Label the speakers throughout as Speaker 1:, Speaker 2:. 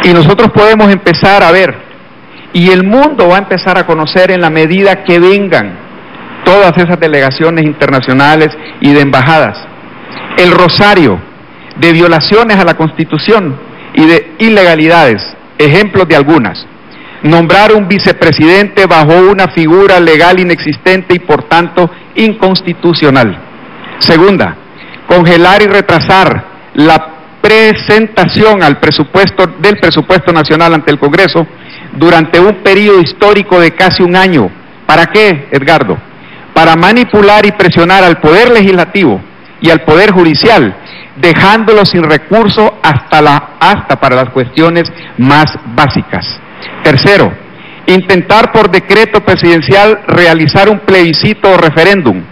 Speaker 1: Y nosotros podemos empezar a ver, y el mundo va a empezar a conocer en la medida que vengan todas esas delegaciones internacionales y de embajadas, el rosario de violaciones a la Constitución y de ilegalidades, ejemplos de algunas. Nombrar un vicepresidente bajo una figura legal inexistente y por tanto inconstitucional. Segunda, congelar y retrasar la presentación del presupuesto nacional ante el Congreso durante un periodo histórico de casi un año. ¿Para qué, Edgardo? Para manipular y presionar al Poder Legislativo y al Poder Judicial, dejándolo sin recursos hasta para las cuestiones más básicas. Tercero, intentar por decreto presidencial realizar un plebiscito o referéndum.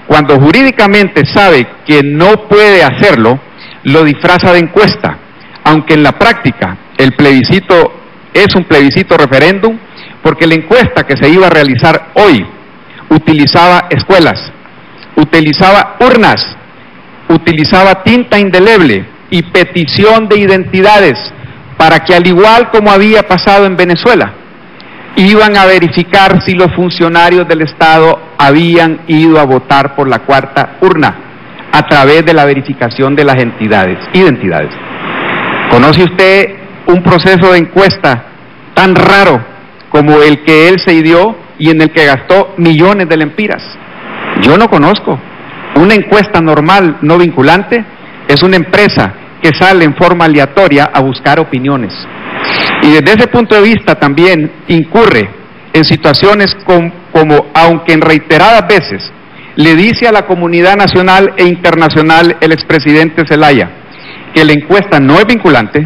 Speaker 1: Cuando jurídicamente sabe que no puede hacerlo, lo disfraza de encuesta, aunque en la práctica el plebiscito es un plebiscito referéndum, porque la encuesta que se iba a realizar hoy utilizaba escuelas, utilizaba urnas, utilizaba tinta indeleble y petición de identidades, para que, al igual como había pasado en Venezuela, iban a verificar si los funcionarios del Estado habían ido a votar por la cuarta urna a través de la verificación de las identidades. ¿Conoce usted un proceso de encuesta tan raro como el que él se ideó y en el que gastó millones de lempiras? Yo no conozco. Una encuesta normal, no vinculante, es una empresa que sale en forma aleatoria a buscar opiniones. Y desde ese punto de vista también incurre en situaciones como, aunque en reiteradas veces, le dice a la comunidad nacional e internacional el expresidente Zelaya que la encuesta no es vinculante,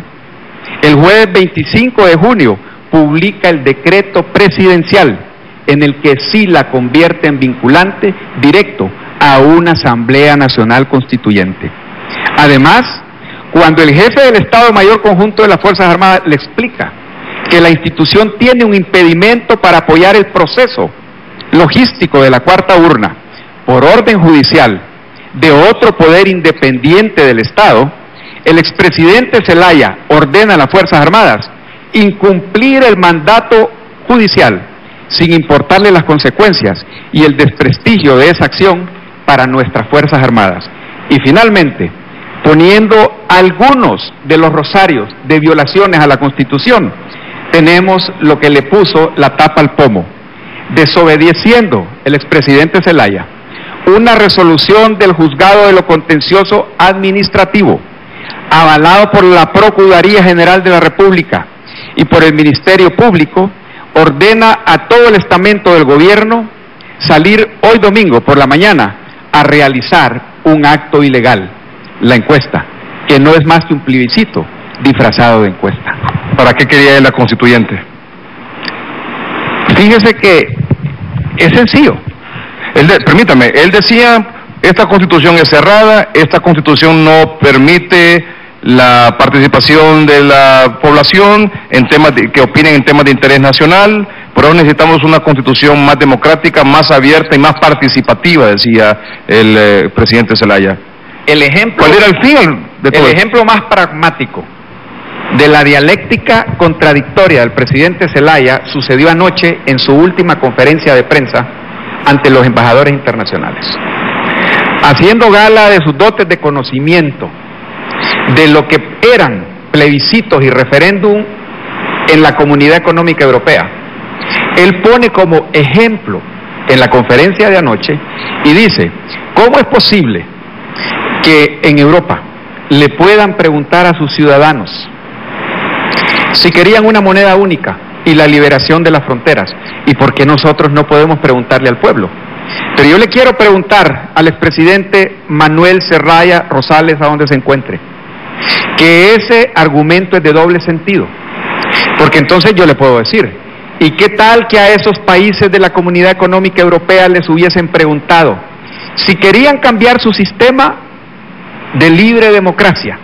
Speaker 1: el jueves 25 de junio publica el decreto presidencial en el que sí la convierte en vinculante directo a una Asamblea Nacional Constituyente. Además, cuando el jefe del Estado Mayor Conjunto de las Fuerzas Armadas le explica que la institución tiene un impedimento para apoyar el proceso logístico de la cuarta urna por orden judicial de otro poder independiente del Estado, el expresidente Zelaya ordena a las Fuerzas Armadas incumplir el mandato judicial sin importarle las consecuencias y el desprestigio de esa acción para nuestras Fuerzas Armadas. Y finalmente, poniendo algunos de los rosarios de violaciones a la Constitución, tenemos lo que le puso la tapa al pomo, desobedeciendo el expresidente Zelaya una resolución del Juzgado de lo Contencioso Administrativo, avalado por la Procuraduría General de la República y por el Ministerio Público, ordena a todo el estamento del gobierno salir hoy domingo por la mañana a realizar un acto ilegal, la encuesta, que no es más que un plebiscito disfrazado de encuesta.
Speaker 2: ¿Para qué quería él la constituyente?
Speaker 1: Fíjese que es sencillo.
Speaker 2: Permítame, él decía, esta constitución es cerrada, esta constitución no permite la participación de la población en temas que opinen en temas de interés nacional, por eso necesitamos una constitución más democrática, más abierta y más participativa, decía el presidente Zelaya.
Speaker 1: ¿Cuál
Speaker 2: era el fin de todo
Speaker 1: el ejemplo más pragmático de la dialéctica contradictoria del presidente Zelaya sucedió anoche en su última conferencia de prensa ante los embajadores internacionales, haciendo gala de sus dotes de conocimiento de lo que eran plebiscitos y referéndum en la Comunidad Económica Europea. Él pone como ejemplo en la conferencia de anoche y dice, ¿cómo es posible que en Europa le puedan preguntar a sus ciudadanos si querían una moneda única y la liberación de las fronteras? ¿Y por qué nosotros no podemos preguntarle al pueblo? Pero yo le quiero preguntar al expresidente Manuel Zelaya Rosales, a donde se encuentre, que ese argumento es de doble sentido, porque entonces yo le puedo decir, ¿y qué tal que a esos países de la Comunidad Económica Europea les hubiesen preguntado si querían cambiar su sistema de libre democracia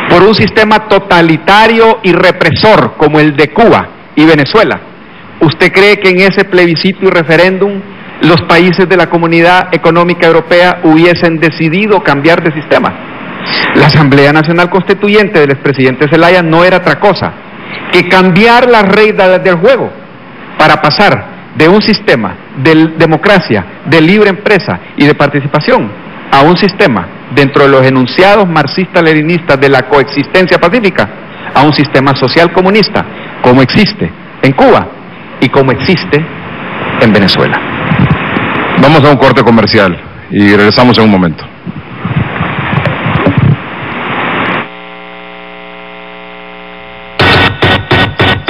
Speaker 1: por un sistema totalitario y represor como el de Cuba y Venezuela? ¿Usted cree que en ese plebiscito y referéndum los países de la Comunidad Económica Europea hubiesen decidido cambiar de sistema? La Asamblea Nacional Constituyente del expresidente Zelaya no era otra cosa que cambiar las reglas del juego para pasar de un sistema de democracia, de libre empresa y de participación a un sistema dentro de los enunciados marxistas-leninistas de la coexistencia pacífica, a un sistema social comunista, como existe en Cuba y como existe en Venezuela.
Speaker 2: Vamos a un corte comercial y regresamos en un momento.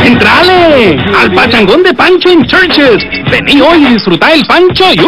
Speaker 3: ¡Entrale! ¡Al pachangón de Pancho en Churches! Vení hoy y disfrutá el pancho y